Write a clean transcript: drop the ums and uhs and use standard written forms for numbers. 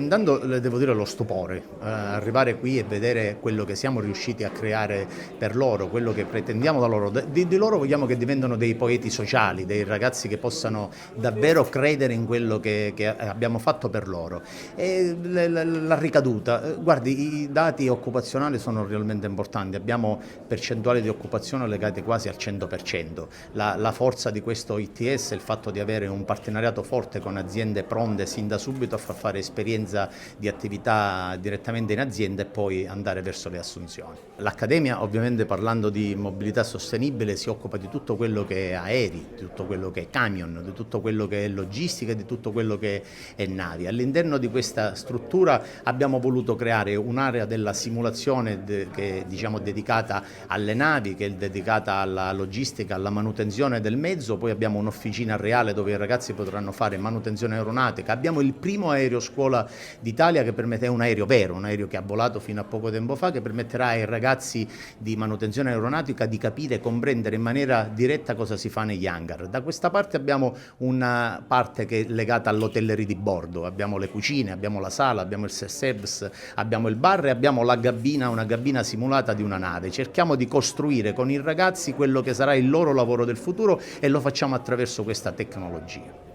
Intanto le devo dire lo stupore, arrivare qui e vedere quello che siamo riusciti a creare per loro, quello che pretendiamo da loro. Di loro vogliamo che diventano dei poeti sociali, dei ragazzi che possano davvero credere in quello che abbiamo fatto per loro. E la ricaduta, guardi, i dati occupazionali sono realmente importanti, abbiamo percentuali di occupazione legate quasi al 100%. La forza di questo ITS è il fatto di avere un partenariato forte con aziende pronte sin da subito a far fare esperienza di attività direttamente in azienda e poi andare verso le assunzioni. L'Accademia, ovviamente parlando di mobilità sostenibile, si occupa di tutto quello che è aerei, di tutto quello che è camion, di tutto quello che è logistica e di tutto quello che è navi. All'interno di questa struttura abbiamo voluto creare un'area della simulazione che diciamo dedicata alle navi, che è dedicata alla logistica, alla manutenzione del mezzo, poi abbiamo un'officina reale dove i ragazzi potranno fare manutenzione aeronautica, abbiamo il primo aereo scuola d'Italia che permette, è un aereo vero, un aereo che ha volato fino a poco tempo fa, che permetterà ai ragazzi di manutenzione aeronautica di capire e comprendere in maniera diretta cosa si fa negli hangar. Da questa parte abbiamo una parte che è legata all'hotellerie di bordo, abbiamo le cucine, abbiamo la sala, abbiamo il self-service, abbiamo il bar e abbiamo la gabbina, una gabbina simulata di una nave. Cerchiamo di costruire con i ragazzi quello che sarà il loro lavoro del futuro e lo facciamo attraverso questa tecnologia.